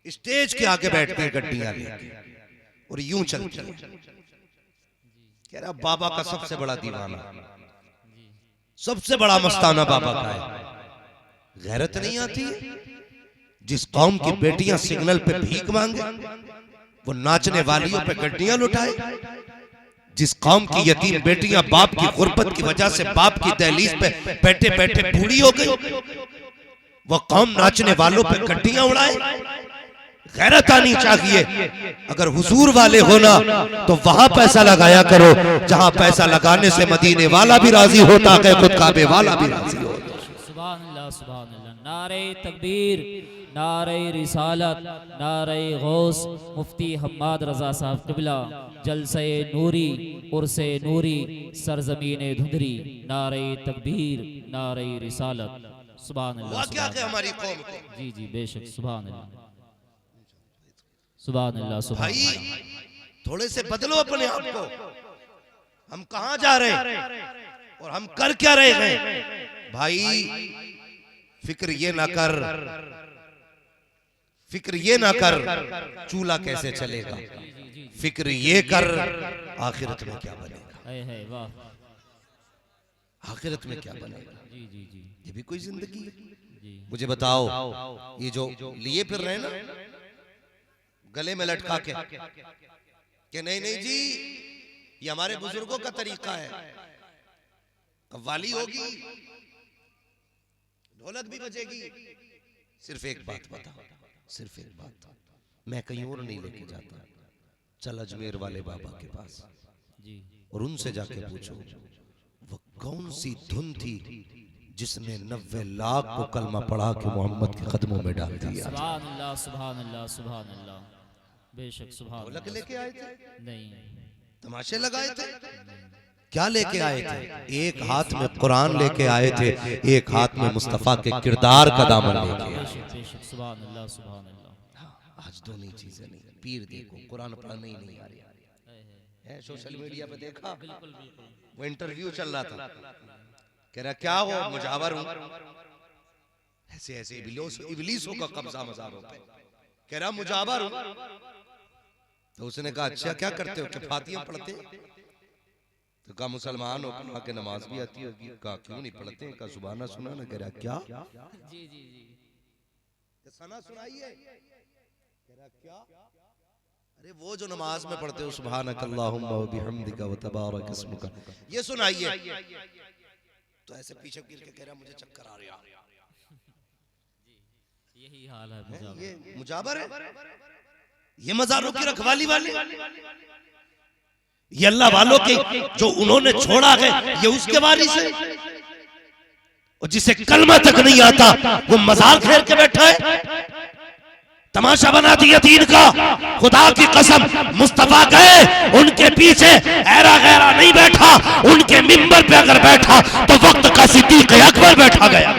Stage के आगे बैठते हैं गड्डियां लेके और यूं चलती है। कह रहा बाबा का सबसे बड़ा दीवाना, सबसे बड़ा मस्ताना बाबा का है। गैरत नहीं आती है? जिस कौम की बेटियां सिग्नल पे भीख मांगे वो नाचने वालियों पे गड्डियां लुटाए, जिस कौम की यतीम बेटियां बाप की गुर्बत की वजह से बाप की दहलीज पे बैठे बैठे बूढ़ी हो गई, वो कौम नाचने वालों पे गड्डियां उड़ाए। गैरत आनी चाहिए। अगर हुजूर वाले होना तो वहां पैसा लगाया करो जहां पैसा लगाने से मदीने वाला भी राजी होता है, खुद काबे वाला भी राजी होता। सुभान अल्लाह, सुभान अल्लाह। नारे तकबीर, नारे रिसालत, नारे गौस। मुफ्ती हम्माद रजा साहब क़िबला, जलसे नूरी, उर्से नूरी, सरजमीन धुंधरी। नारे तकबीर, नारे रिसालत। सुभान अल्लाह। क्या है हमारी कौम को? जी जी बेशक। सुभान अल्लाह, सुभान अल्लाह, सुभान भाई थोड़े से बदलो अपने आप को। हम कहां जा रहे हैं और हम कर क्या रहे हैं? भाई फिक्र ये ना कर, फिक्र ये ना कर चूल्हा कैसे चलेगा, फिक्र ये कर आखिरत में क्या बनेगा। वाह, आखिरत में क्या बनेगा? जी जी जी। ये भी कोई जिंदगी है? मुझे बताओ, ये जो लिए फिर रहे ना गले में लटका के कि नहीं नहीं जी ये हमारे बुजुर्गों का तरीका है, कव्वाली होगी, ढोलक भी बजेगी, सिर्फ एक बात बता, सिर्फ एक बात, मैं कहीं और नहीं लेके जाता, चल अजमेर वाले बाबा के पास जी और उनसे जाके पूछो वो कौन सी धुन थी जिसने 90 लाख को कलमा पढ़ा के मोहम्मद के कदमों में डाल दिया। सुभान अल्लाह, सुभान अल्लाह, सुभान अल्लाह। बेशक। सुभान ढोलक लेके आए थे? नहीं। तमाशे लगाए थे? क्या लेके आए थे? एक हाथ में कुरान लेके आए थे, एक हाथ में मुस्तफा के किरदार का दामन लेके आए। बेशक। सुभान अल्लाह, सुभान अल्लाह। आज दोनों ही चीजें नहीं, पीर देखो कुरान पढ़ने ही नहीं आ रही है। सोशल मीडिया पे देखा वो इंटरव्यू चल रहा था, कह रहा क्या हो, मुजावर हूं, ऐसे ऐसे इबलीसों का कब्जा मज़ारों पे, कह रहा मुजावर हूं। तो उसने कहा अच्छा क्या करते हो, क्या फातिहा पढ़ते? तो कहा मुसलमान हो, कहा कि नमाज भी आती होगी, कहा क्यों नहीं पढ़ते, कहा सुबहाना सुना ना, कह रहा क्या जी जी जी। सना सुनाइए, कह रहा क्या, अरे वो जो नमाज में पढ़ते हो सुब्हानकल्लाहुम्मा व बिहम्दिका व तबारक इस्मुका, ये सुनाइए। तो ऐसे पीछे गिर के कह रहा मुझे चक्कर आ रहा। यही हाल है मुजावर। ये मुजावर है, ये मज़ारों की रखवाली वाले, ये अल्लाह वालों के जो उन्होंने छोड़ा है ये उसके वारिस है। और जिसे कलमा तक नहीं आता वो मज़ार घेर के बैठा है, तमाशा बना दिया दीन का। खुदा की कसम मुस्तफा गए उनके पीछे ऐरा गैरा नहीं बैठा, उनके मिंबर पे अगर बैठा तो वक्त का सिद्दीक़ अकबर बैठा गया।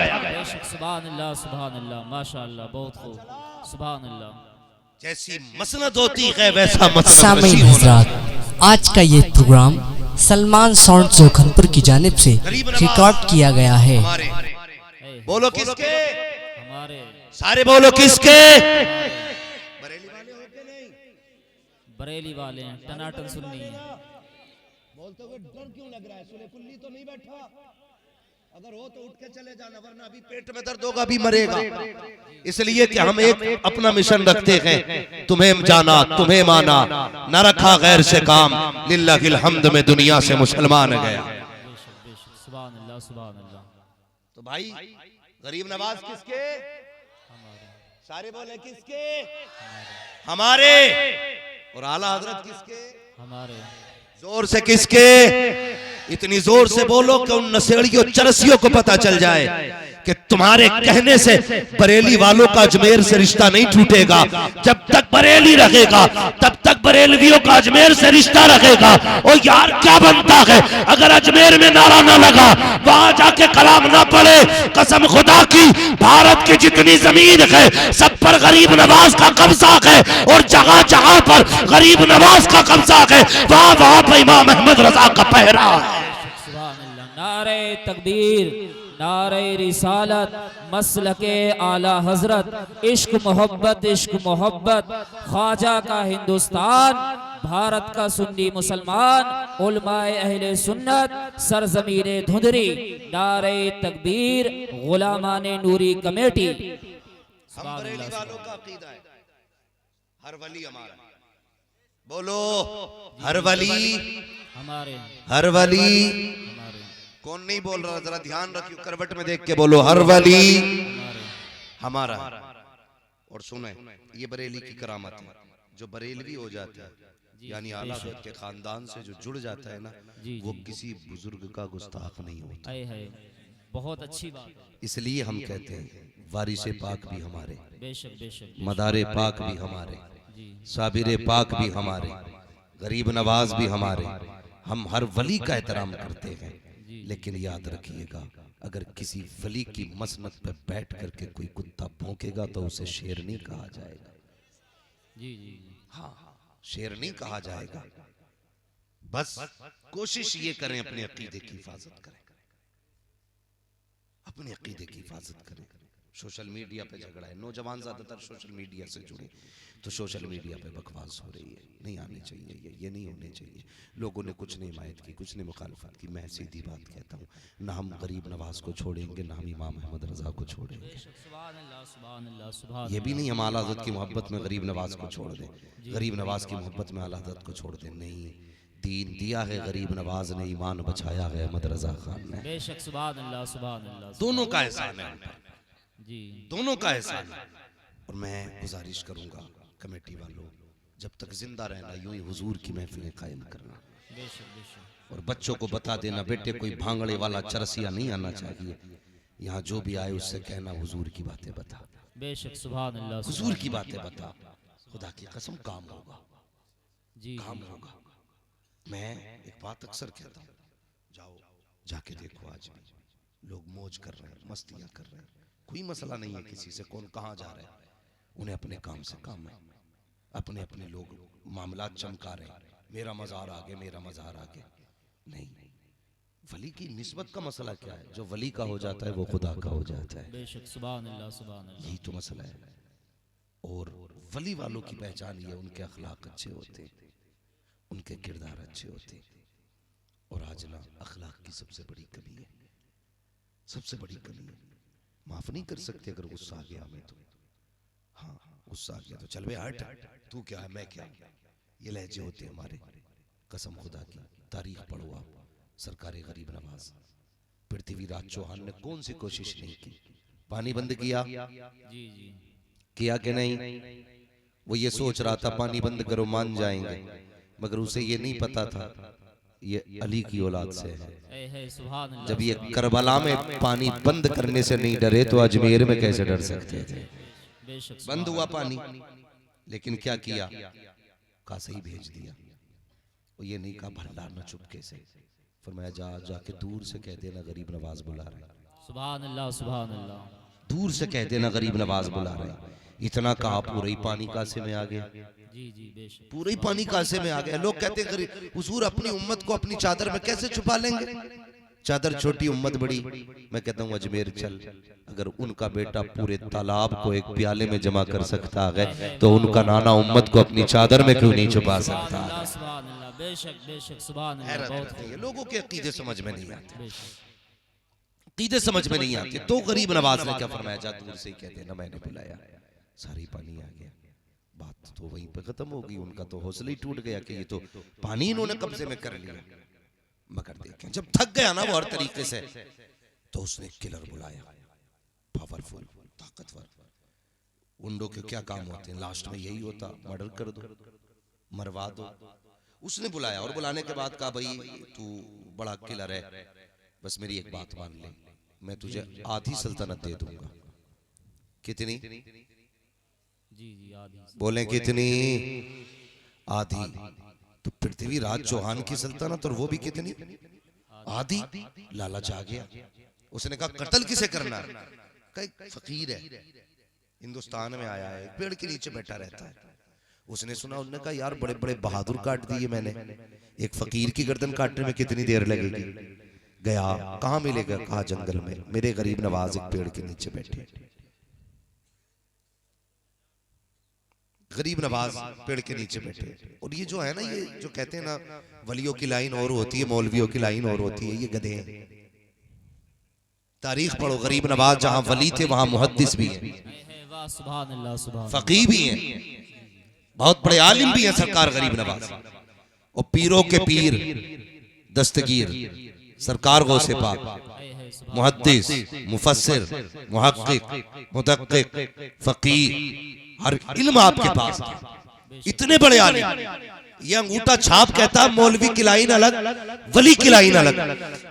सुभान अल्लाह, सुभान अल्लाह, माशाअल्लाह, बहुत खूब। सुभान अल्लाह। जैसी मसनद होती है वैसा सामीन हज़रात, आज का ये प्रोग्राम सलमान साउंड जोखनपुर की जानिब से रिकॉर्ड किया गया है। बोलो किसके? हमारे। सारे बोलो किसके? बरेली वाले हो के नहीं? बरेली वाले हैं, टनाटन सुन्नी है। बोलते हुए डर क्यों लग रहा है? सुने कुल्ली तो नहीं बैठा? अगर हो तो उठ के चले जाना, वरना अभी पेट में दर्द होगा, अभी मरेगा। इसलिए कि हम एक अपना मिशन रखते हैं, तुम्हें जाना तुम्हें माना, न रखा गैर से काम, लिल्लाहिल हम्द में दुनिया से मुसलमान गया। सुभान अल्लाह, सुभान अल्लाह। तो भाई गरीब नवाज किसके? सारे बोले किसके? हमारे। और आला हजरत किसके? हमारे। जोर से किसके? इतनी जोर से बोलो कि उन नशेड़ियों चरसियों को पता चल जाए कि तुम्हारे कहने से बरेली वालों का अजमेर से रिश्ता नहीं टूटेगा। जब तक बरेली रहेगा तब तक बरेलवियों का अजमेर से रिश्ता रहेगा। और यार क्या बनता है अगर अजमेर में नारा ना लगा, वहां जाके कलाम ना पड़े, कसम खुदा की भारत की जितनी जमीन है सब पर गरीब नवाज का कब्जा है, और जगह जगह पर गरीब नवाज का कब्जा है, वहां वहां पर इमाम अहमद रजा का पहरा है। सुभान अल्लाह। नारे तकबीर, नारे रिसालत, मसलके आला हजरत, इश्क मोहब्बत, ख्वाजा का हिंदुस्तान, भारत का सुन्नी मुसलमान, उलमाए अहले सुन्नत, सरजमीने धुंधरी, नारे तकबीर, गुलामाने नूरी कमेटी। हम बरेली वालों का अकीदा है हर वली हमारा। बोलो हर वली हमारे हर वली। हमारे कौन नहीं बोल रहा, जरा ध्यान रखियो, करवट में देख के बोलो हर वली हमारा। और सुने, ये बरेली की करामत है, जो बरेलवी हो जाता है यानी आला हज़रत के खानदान से जो जुड़ जाता है ना, वो किसी बुजुर्ग का गुस्ताख नहीं होता। है बहुत अच्छी बात है। इसलिए हम कहते हैं वारिसे पाक भी हमारे, बेशक बेशक मदारे पाक भी हमारे, जी साबिरे पाक भी हमारे, गरीब नवाज भी हमारे। हम हर वली का एहतराम करते हैं, लेकिन याद रखिएगा अगर किसी वली की मसनद पे बैठ करके कोई कुत्ता भौंकेगा तो उसे शेर नहीं कहा जाएगा। जी जी जी हाँ, शेर नहीं कहा जाएगा। बस कोशिश ये करें अपने अकीदे की हिफाजत करें, अपने अकीदे की हिफाजत करें। सोशल मीडिया पे झगड़ा है, नौजवान ज्यादातर सोशल मीडिया से जुड़े, तो सोशल मीडिया पे बकवास हो रही है, नहीं आनी चाहिए, ये नहीं होने चाहिए। लोगों ने कुछ नहीं मायत की, कुछ ने मुखालफत की। मैं सीधी बात कहता हूँ, ना हम गरीब नवाज को छोड़ेंगे, ना हम इमाम अहमद रजा को छोड़ेंगे। सुभान अल्लाह सुभान अल्लाह सुभान ये भी नहीं हम आला हज़रत की मोहब्बत में गरीब नवाज को छोड़ दें, गरीब नवाज की मोहब्बत में आला हज़रत को छोड़ दें। नहीं, दीन दिया है गरीब नवाज ने, ईमान बचाया है अहमद रजा खान ने। बेशक सुभान अल्लाह सुभान अल्लाह। दोनों का एहसान है, जी दोनों का एहसान है। और मैं गुजारिश करूंगा कमेटी वालों, जब तक जिंदा रहना यूं ही हुजूर की महफिलें कायम करना, बेशक बेशक। और बच्चों को बता देना बेटे कोई भांगड़े वाला चरसिया नहीं आना चाहिए, यहाँ जो भी आए उससे कहना हुजूर की बातें बता, बेशक सुभान अल्लाह हुजूर की बातें बता। खुदा की कसम काम होगा, जी काम होगा। मैं एक बात अक्सर कहता हूँ, जाओ जाके देखो, आज भी लोग मौज कर रहे हैं, मस्तियां कर रहे हैं, कोई मसला नहीं है किसी से, कौन कहाँ जा रहा है, उन्हें अपने काम से काम है, अपने अपने लोग मामलात चमका रहे हैं, मेरा मज़ार आगे, मेरा मज़ार आगे। नहीं, वली की निस्बत का मसला क्या है? जो वली का हो जाता है वो खुदा का हो जाता है, बेशक सुभान अल्लाह सुभान अल्लाह। यही तो मसला है। और वली वालों की पहचान ये, उनके अखलाक अच्छे होते, उनके किरदार अच्छे होते। और आज ना अखलाक की सबसे बड़ी कमी है, सबसे बड़ी कमी है। माफ नहीं कर सकते अगर गुस्सा आ गया हमें तो, हाँ गुस्सा आ गया तो चल बे हट, तू क्या है मैं क्या, ये लहजे होते हमारे। कसम खुदा की, तारीख पढ़ो आप, सरकार गरीब नवाज पृथ्वीराज चौहान ने कौन सी कोशिश नहीं की, पानी बंद किया, जी जी किया कि नहीं? वो ये सोच रहा था पानी बंद करो मान जाएंगे, मगर उसे ये नहीं पता था ये अली की औलाद से है। सुभान अल्लाह। जब ये करबला में पानी बंद करने से नहीं डरे तो अजमेर में कैसे डर सकते थे? बेशक बंद हुआ पानी, लेकिन क्या किया, कासे ही भेज दिया। वो ये नहीं कहा भल्ला न चुपके से, फरमाया जा जाके दूर से कह देना गरीब नवाज बुला रहे, सुभान अल्लाह सुभान अल्लाह। दूर से कह देना गरीब नवाज बुला रहे। इतना कहा पूरा ही पानी कासे में आ गया, जी जी बेशक। पूरा ही पानी कासे में आ गया। लोग कहते हैं हुजूर अपनी उम्मत को अपनी चादर में कैसे छुपा लेंगे, चादर छोटी उम्मत बड़ी। मैं कहता हूँ अजमेर चल, अगर उनका बेटा पूरे तालाब को एक प्याले में जमा कर सकता है तो उनका नाना उम्मत को अपनी चादर में क्यों नहीं छुपा सकता? सुभान अल्लाह बेशक बेशक सुभान अल्लाह। बहुत है, लोगों के अकीदे समझ में नहीं आते, बेशक अकीदे समझ में नहीं आते। तो गरीब नवाज ने क्या फरमाया, जा दूर से ही कह देना मैंने बुलाया, सारी पानी आ गया। बात तो वहीं पे खत्म हो गई, उनका तो हौसला ही टूट गया कि ये तो पानी इन्होंने कब्जे में कर लिया। मगर देखें जब थक गया ना वो हर तरीके से, तो उसने किलर बुलाया, पावरफुल ताकतवर। उंडो के क्या काम होते हैं, लास्ट में यही होता, मर्डर कर दो, मरवा दो। उसने बुलाया और बुलाने के बाद कहा भाई तू बड़ा किलर है, बस मेरी एक बात मान ले, मैं तुझे आधी सल्तनत दे दूंगा। कितनी? जी जी आदि। बोले कितनी? आधी। तो पृथ्वीराज चौहान की सल्तनत, और वो भी कितनी? आधी। लालच आ गया, उसने कहा कत्ल किसे करना है? कहा फकीर है, हिंदुस्तान में आया है, पेड़ के नीचे बैठा रहता है। उसने सुना, उसने कहा यार बड़े बड़े बहादुर काट दिए मैंने, एक फकीर की गर्दन काटने में कितनी देर लगेगी? गया, कहां मिलेगा? कहा जंगल में। मेरे गरीब नवाज एक पेड़ के नीचे बैठे। गरीब नवाज पेड़ के नीचे बैठे। और ये जो है ना, ये जो कहते हैं ना वलियों की लाइन और होती है, मौलवियों की लाइन और होती है, ये गधे हैं। तारीख पढ़ो, गरीब नवाज जहां वली थे वहां मुहद्दिस भी हैं, वाह सुभान अल्लाह, सुभान फकीह भी हैं, बहुत बड़े आलिम भी हैं सरकार गरीब नवाज। और पीरों के पीर दस्तगीर सरकार गौसे पाक, मुहद्दिस, मुफस्सिर, मुहक्किक, मुदक्किक, फकीह, हर इल्म आपके पास था। इतने बड़े आलिम। ये अंगूठा छाप कहता मौलवी की लाइन अलग, वली की लाइन अलग।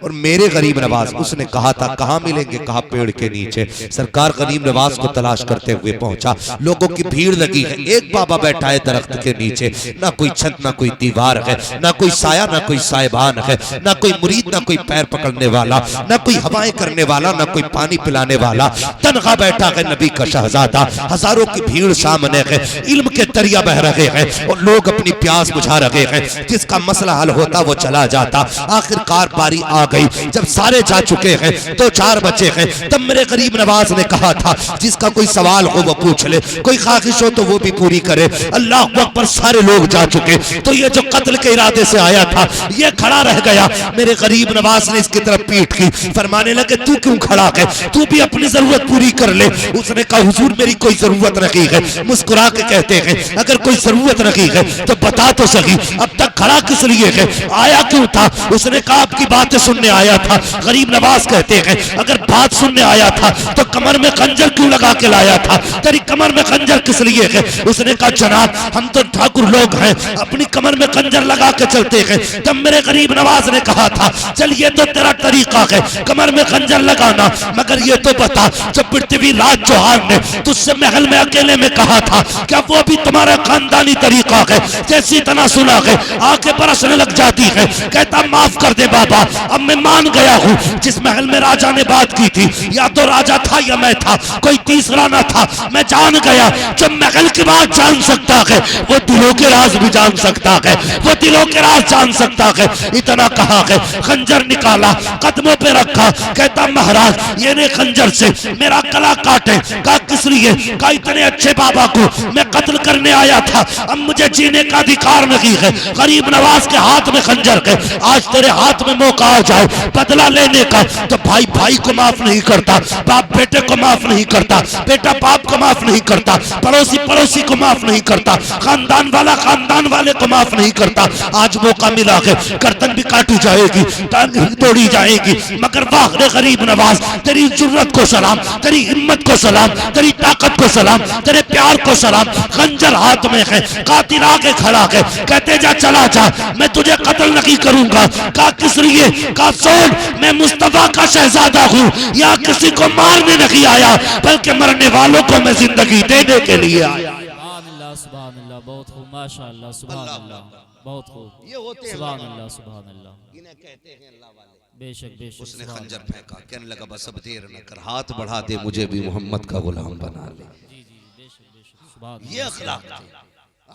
और मेरे गरीब नवाज, उसने कहा था कहां मिलेंगे? कहा पेड़ के नीचे। सरकार गरीब नवाज को तलाश करते हुए पहुंचा। लोगों की भीड़ लगी है। एक बाबा बैठा है दरख्त के नीचे, ना कोई छत, ना कोई दीवार है, ना कोई साया, ना कोई साहिबान है, ना कोई मुरीद, ना कोई पैर पकड़ने वाला, ना कोई हवाएं करने वाला, ना कोई पानी पिलाने वाला। तनखा बैठा है नबी का शहजादा। हजारों की भीड़ सामने है, इल्म के दरिया बह रहे हैं और लोग अपनी प्यास बुझा रहे हैं। जिसका मसला हल होता वो चला जाता। आखिरकार बारी आ गई, जब सारे जा चुके हैं तो 4 बचे हैं। तब मेरे गरीब नवाज ने कहा था जिसका कोई सवाल हो वो पूछ ले, कोई ख्वाहिश हो तो वो भी पूरी करे। अल्लाह अकबर, सारे लोग जा चुके। तो ये जो कत्ल के इरादे से आया था ये खड़ा रह गया। मेरे गरीब नवाज ने इसकी तरफ पीठ की, फरमाने लगे तू क्यों खड़ा है, तू भी अपनी जरूरत पूरी कर ले। उसने कहा हुजूर मेरी कोई जरूरत नहीं है। मुस्कुरा के कहते हैं अगर कोई जरूरत नहीं है तो बता तो सही, अब तक खड़ा किस लिए है, आया क्यों था? उसने कहा आपकी बातें सुनने आया था। गरीब नवाज कहते हैं अगर बात सुनने आया था तो कमर में खंजर क्यों लगा के लाया था? तेरी कमर में खंजर किस लिए है? उसने कहा जनाब हम तो ठाकुर लोग हैं, अपनी कमर में खंजर लगा के चलते हैं। तब मेरे गरीब नवाज ने कहा था चल ये तो तेरा तरीका है कमर में खंजर लगाना, मगर ये तो बता जब पृथ्वीराज चौहान ने तुझसे महल में अकेले में कहा था क्या वो भी तुम्हारा खानदानी तरीका है? जैसी तना सुना है आंखें बरसने लग जाती है। कहता माफ कर दे बाबा, अब मैं मान गया हूँ। जिस महल में राजा ने बात की थी या तो राजा था या मैं था, कोई तीसरा ना था। मैं जान गया जो महल की बात जान सकता है वो दिलों के राज भी जान सकता है, वो दिलों के राज जान सकता है। इतना कहा है, खंजर निकाला, कदमों पे रखा। कहता महाराज ये ने खंजर से मेरा गला काटे। कहा किस लिए? कहा इतने अच्छे बाबा को मैं कत्ल करने आया था, अब मुझे जीने का अधिकार नहीं है। गरीब नवाज के हाथ में खंजर है, आज तेरे हाथ में मौका आ जाए बदला लेने का तो भाई भाई को माफ नहीं करता, बाप बेटे को माफ नहीं करता, बेटा बाप को माफ नहीं करता, पड़ोसी पड़ोसी को माफ नहीं करता, खानदान वाला खानदान वाले को माफ नहीं करता। आज मौका मिला है, गर्दन भी काटी जाएगी, टांग भी तोड़ी जाएगी, मगर वाह रे गरीब नवाज तेरी जुर्रत को सलाम, तेरी हिम्मत को सलाम, तेरी ताकत को सलाम, तेरे प्यार को सलाम। खंजर हाथ में है, कातिल आके खड़ा है। कहते जा चला जा, मैं तुझे कत्ल नहीं करूंगा। कहा किस लिए? कहा सुन मैं मुस्तफा का शहजादा हूँ, यहाँ किसी को मारने नहीं आया बल्कि मरने वालों को मैं जिंदगी देने के लिए आया। सुभान अल्लाह, सुभान अल्लाह, बहुत खूब, माशाअल्लाह, सुभान अल्लाह, बहुत खूब, ये होते हैं सुभान अल्लाह, सुभान अल्लाह, इन्हें कहते हैं अल्लाह वाले। बेशक बेशक। उसने खंजर फेंका, कहने लगा बस अब देर न कर, हाथ बढ़ा दे मुझे भी मोहम्मद का गुलाम बना ले। जी जी बेशक बेशक, सुभान ये अखलाक थे।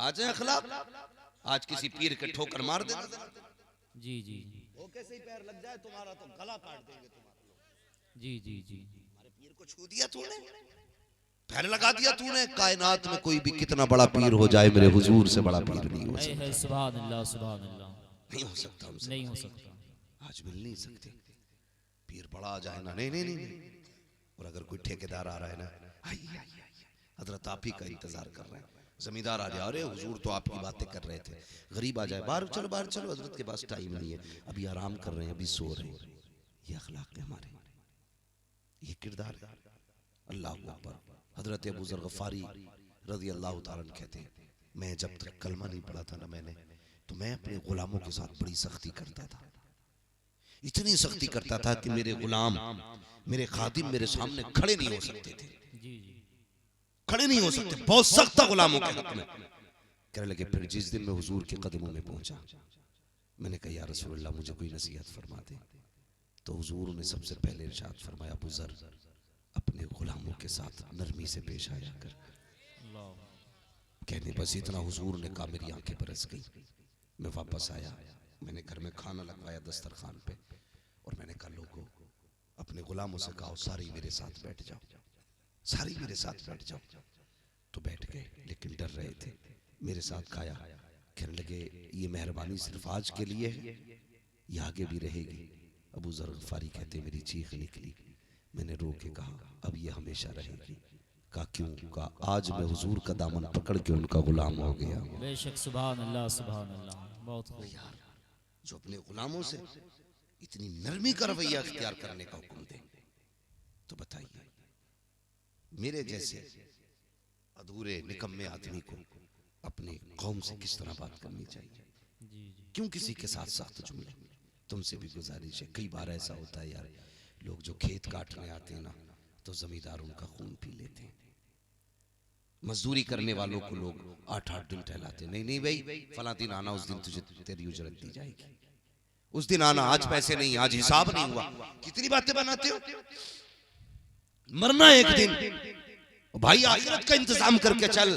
आज है अखलाक, आज किसी पीर के ठोकर मार देना, जी जी वो कैसे ही पैर लग जाए तुम्हारा तो गला काट देंगे तुम्हारा। जी जी जी हमारे पीर को छू दिया तूने, पैर लगा दिया तूने। कायनात में कोई भी कितना बड़ा पीर हो जाए मेरे हुजूर से बड़ा पीर नहीं हो सकता, है, सुभान अल्लाह, सुभान अल्लाह, नहीं हो सकता हमसे। नहीं हो सकता। आज मिल नहीं सकते, पीर बड़ा आ जाए ना, नहीं नहीं नहीं। और अगर कोई ठेकेदार आ रहा है ना, आइए हजरत आप ही का इंतजार कर रहे हैं। जमींदार आ जाए, अरे हुजूर तो आपकी बातें कर रहे थे। गरीब आ जाए, बाहर चलो बाहर चलो, हजरत के पास टाइम नहीं है, अभी आराम कर रहे हैं, अभी सो रहे हैं। ये अखलाक है हमारे, ये किरदार है। अल्लाह अकबर। हजरत अबू ज़र गफ़ारी रज़ी अल्लाह ताला अन्हु कहते हैं मैं जब तक कलमा नहीं पढ़ा था ना मैंने, तो मैं अपने गुलामों के साथ बड़ी सख्ती करता था। इतनी सख्ती करता था कि मेरे गुलाम मेरे खादिम मेरे सामने खड़े नहीं हो सकते थे, जी जी खड़े नहीं हो सकते, बहुत सख्त था गुलामों के हक में। कहने लगे फिर जिस दिन मैं हुजूर के कदमों में पहुंचा, मैंने कहा या रसूलल्लाह मुझे कोई नसीहत फरमा दे। तो हुजूर ने सबसे पहले इरशाद फरमाया अबू ज़र अपने गुलामों के साथ नरमी से पेश आया कर। कहने बस इतना हुजूर ने कहा मेरी आंखें बरस गई। मैं वापस आया, मैंने घर में खाना लगवाया दस्तरखान पे और मैं मैंने कहा लोगों, अपने गुलामों से कहो सारी मेरे साथ बैठ जाओ, सारी मेरे साथ बैठ जाओ। तो बैठ गए, लेकिन डर रहे थे। मेरे साथ खाया, कहने लगे ये मेहरबानी सिर्फ आज के लिए है, ये आगे भी रहेगी। अबू ज़र ग़फ़ारी कहते मेरी चीख निकली, मैंने रो के कहा अब ये हमेशा रहेगी। कहा क्यों? कहा आज मैं हुजूर का दामन पकड़ के उनका गुलाम हो गया। बेशक, सुभान अल्लाह, सुभान अल्लाह, बहुत खूब। यार जो अपने गुलामों से इतनी नरमी का रवैया इख्तियार करने का हुक्म दे, तो बताइए मेरे जैसे अधूरे निकम्मे आदमी को अपनी कौम से किस तरह बात करनी चाहिए? क्यों किसी के साथ साथ जुमले? तुमसे भी गुजारिश है, कई बार ऐसा होता है यार, लोग जो खेत काटने आते हैं ना, तो जमींदार उनका खून पी लेते हैं। मजदूरी करने वालों को लोग 8-8 दिन टहलाते, नहीं नहीं भाई फला दिन आना, उस दिन तुझे तेरी उजरत दी जाएगी, उस दिन आना, आज पैसे नहीं, आज हिसाब नहीं हुआ। कितनी बातें बनाते हो, मरना एक दिन भाई, आखिरत का इंतजाम करके चल।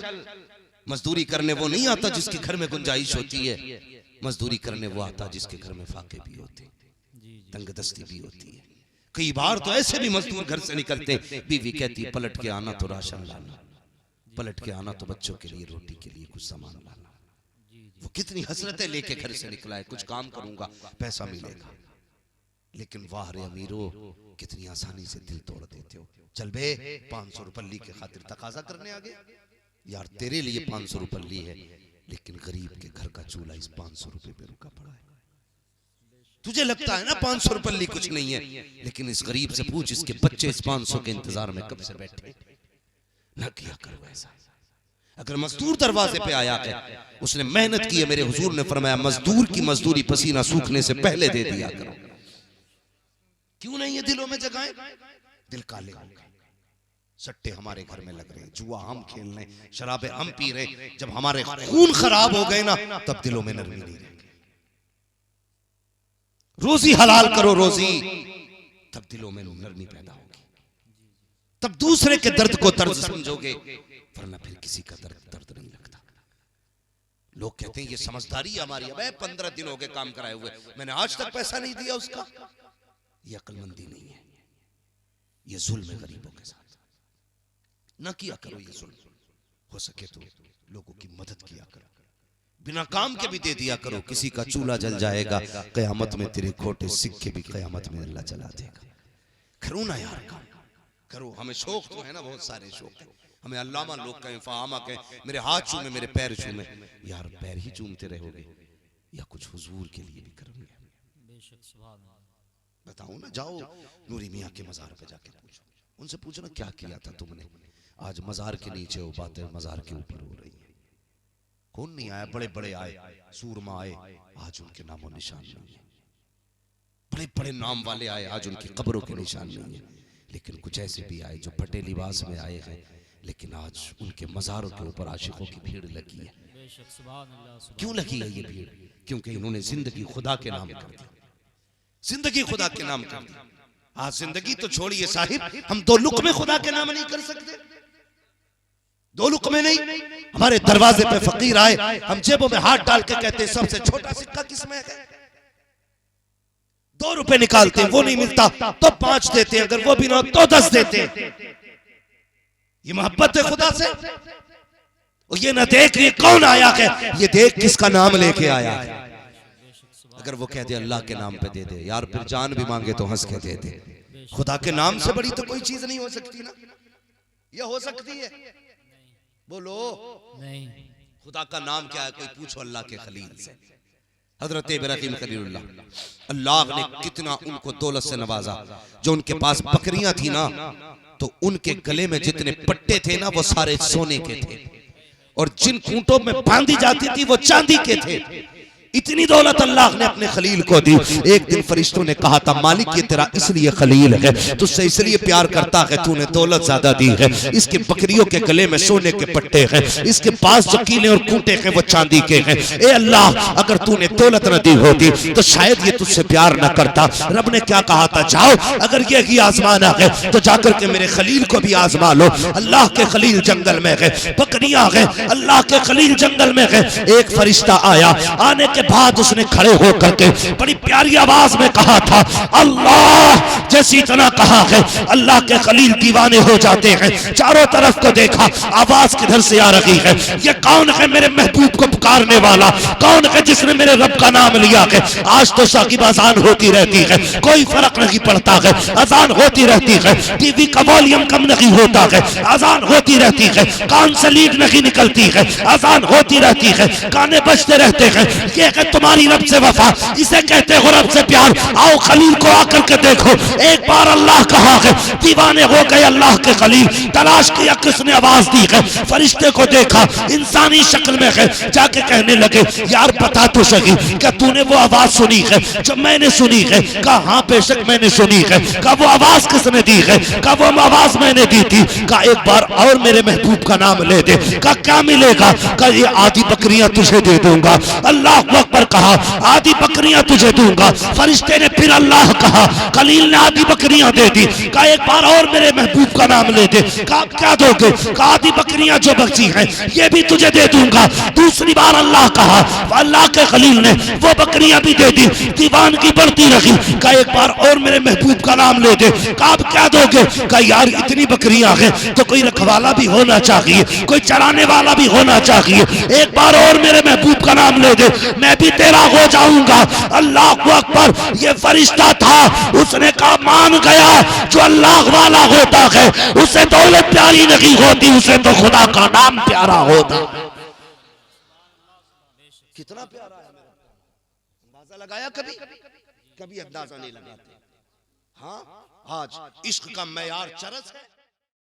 मजदूरी करने वो नहीं आता जिसके घर में गुंजाइश होती है, मजदूरी करने वो आता जिसके घर में फाके भी होते, तंगदस्ती भी होती है। कई बार तो ऐसे भी मजदूर घर से निकलते, बीवी कहती है पलट के आना तो राशन लाना, पलट के आना तो बच्चों के लिए रोटी के लिए कुछ सामान लाना। वो कितनी हसरतें लेके घर से निकला है, कुछ काम करूंगा पैसा मिलेगा, लेकिन वाह रे अमीरो कितनी आसानी से दिल तोड़ देते हो। चल बे 500 रुपये की खातिर तकाजा करने आ गया, यार तेरे लिए 500 रुपये है, लेकिन गरीब के घर का चूल्हा इस 500 रुपये पे रुका पड़ा है। तुझे लगता है ना 500 रुपये कुछ नहीं है, लेकिन इस गरीब से पूछ, इसके बच्चे इस 500 के इंतजार में कब से बैठे। न किया करो ऐसा। अगर मजदूर दरवाजे पे आया है, उसने मेहनत की है, मेरे हुजूर ने फरमाया मजदूर की मजदूरी पसीना सूखने से पहले दे दिया करो। क्यों नहीं ये दिलों में जगाएं? दिल काले हो गए, सट्टे हमारे घर में लग रहे हैं, जुआ हम खेल रहे हैं, शराबे हम पी रहे हैं। जब हमारे खून खराब हो गए ना, तब दिलों में नरमी नहीं रहेगी। रोजी हलाल करो रोजी, तब दिलों में नरमी पैदा होगी, तब दूसरे के दर्द को दर्द समझोगे, वरना फिर किसी का दर्द दर्द नहीं लगता। लोग कहते हैं ये समझदारी हमारी है, 15 दिन हो गए काम कराए हुए, मैंने आज तक पैसा नहीं दिया उसका। ये अक्लमंदी नहीं है, ये जुल्म है गरीबों के साथ। ना किया करो ये जुल्म, हो सके तो लोगों की मदद किया करो, बिना काम के भी दे दिया करो। किसी का चूल्हा जल जाएगा, कयामत में तेरे खोटे सिक्के भी कयामत में अल्लाह जला देगा। करो ना यार, काम करो। हमें शौक तो है ना, बहुत सारे शौक है। हमें अल्लामा लोग कहें, फामा कहें, मेरे हाथ चूमे, मेरे पैर चूमे, यार पैर ही चूमते रहोगे या कुछ हुजूर के लिए भी करोगे? बताओ ना, जाओ नूरी मियाँ के मजार पे जाके पूछो, उनसे पूछो ना क्या किया था तुमने। आज मजार के नीचे वो बातें मजार के ऊपर हो रही है। कौन नहीं आया, बड़े बड़े आए, सूरमा आए, आज उनके नामों निशान नहीं है। बड़े बड़े नाम वाले आए, आज उनकी कब्रों के निशान नहीं है। लेकिन कुछ ऐसे भी आए जो फटे लिबास में आए हैं, लेकिन आज उनके मजारों के ऊपर आशिकों की भीड़ लगी है। क्यों लगी है ये भीड़? क्योंकि इन्होंने जिंदगी खुदा के नाम कर दी, जिंदगी खुदा के नाम कर दी। आज जिंदगी तो छोड़िए साहिब, हम 2 लुक़मे खुदा के नाम नहीं कर सकते। 2 लुक़मे नहीं, हमारे दरवाजे पे फकीर आए, हम जेबों में हाथ डाल के कहते हैं सबसे छोटा सिक्का किसमें है? 2 रुपए निकालते हैं, वो नहीं मिलता तो 5 देते हैं, अगर वो भी ना हो तो 10 देते हैं। ये मोहब्बत है खुदा से। और ये ना देख ये कौन आया है, ये देख किसका नाम लेके आया है। अगर वो कह दे अल्लाह के नाम पे दे दे, यार फिर जान भी मांगे तो हंस के दे दे। खुदा के नाम से बड़ी तो कोई चीज नहीं हो सकती ना। ये हो सकती है? बोलो नहीं। खुदा का नाम क्या है? कोई पूछो अल्लाह के खलील से, हजरत इब्राहिम खलीलुल्लाह। अल्लाह ने कितना उनको दौलत से नवाजा। जो उनके पास बकरियां थी ना, तो उनके गले में जितने पट्टे थे ना, वो सारे सोने के थे, और जिन खूंटों में बांधी जाती थी वो चांदी के थे। इतनी दौलत अल्लाह ने अपने खलील को दी। एक दिन फरिश्तों ने कहा था, मालिक ये तेरा इसलिए खलील है, तुझसे इसलिए प्यार करता है, तूने दौलत ज्यादा दी है। इसके बकरियों के गले में सोने के पट्टे हैं, इसके पास जो कीले और खूंटे हैं वो चांदी के हैं। ए अल्लाह, अगर तूने दौलत न दी होती तो शायद ये तुझसे प्यार न करता। रब ने क्या कहा था? जाओ, अगर ये ही आजमाना है तो जाकर के मेरे खलील को भी आजमा लो। अल्लाह के खलील जंगल में है, बकरियां हैं, अल्लाह के खलील जंगल में है। एक फरिश्ता आया, आने के के बाद उसने खड़े होकर के बड़ी प्यारी आवाज में कहा था, अल्लाह। जैसे इतना कहा है अल्लाह के खलील दीवाने हो जाते हैं। चारों तरफ को देखा, आवाज किधर से आ रही है? ये कौन है मेरे महबूब को पुकारने वाला? कौन है जिसने मेरे रब का नाम लिया है? आज तो साकिब अजान होती रहती है, कोई फर्क नहीं पड़ता है, अजान होती रहती है, टीवी का वॉल्यूम कम नहीं होता है, अजान होती रहती है, कान से लीड नहीं निकलती है, अजान होती रहती है, गाने बजते रहते हैं। ये है तुम्हारी रब से वफा, इसे कहते हो रब से प्यार। आओ खलील को आकर के देखो। एक बार अल्लाह कहा है, दीवाने हो गए अल्लाह के खलील। तलाश किया किसने आवाज दी है, फरिश्ते को देखा इंसानी शक्ल में है, जाके कहने लगे यार बता तो सही, क्या तूने वो आवाज सुनी है जो मैंने सुनी है? कहा हाँ बेशक मैंने सुनी है। कहा वो आवाज किसने दी है? कहा वो आवाज मैंने दी थी। कहा एक बार और मेरे महबूब का नाम ले दे। कहा क्या मिलेगा? कहा ये आधी बकरियां तुझे दे दूंगा। अल्लाह अकबर कहा, आधी बकरियां तुझे दूंगा। फरिश्ते ने फिर अल्लाह कहा, खलील ने आधी बकरियां दे दी। कहा एक बार और मेरे महबूब का नाम ले दे। कहा क्या दोगे? कहा आधी बकरियां जो बची हैं ये भी तुझे दे दूंगा। दूसरी बार अल्लाह कहा, अल्लाह के खलील ने वो बकरियां भी दे दी। दीवानगी बढ़ती रही। कहा एक बार और मेरे महबूब का नाम ले दे। कहा आप क्या दोगे? कहा यार इतनी बकरियां हैं तो कोई रखवाला भी होना चाहिए, कोई चराने वाला भी होना चाहिए। एक बार और मेरे महबूब का नाम ले दे, मैं भी तेरा हो जाऊंगा। अल्लाह अकबर। ये फरिश्ता था, उसने कहा मान गया, जो अल्लाह वाला होता है उसे दौलत प्यारी नहीं होती, उसे तो खुदा का नाम प्यारा होता। कितना प्यारा है, अंदाजा लगाया कभी? कभी अंदाजा नहीं लगाते। हाँ आज इश्क का मैयार चरस है।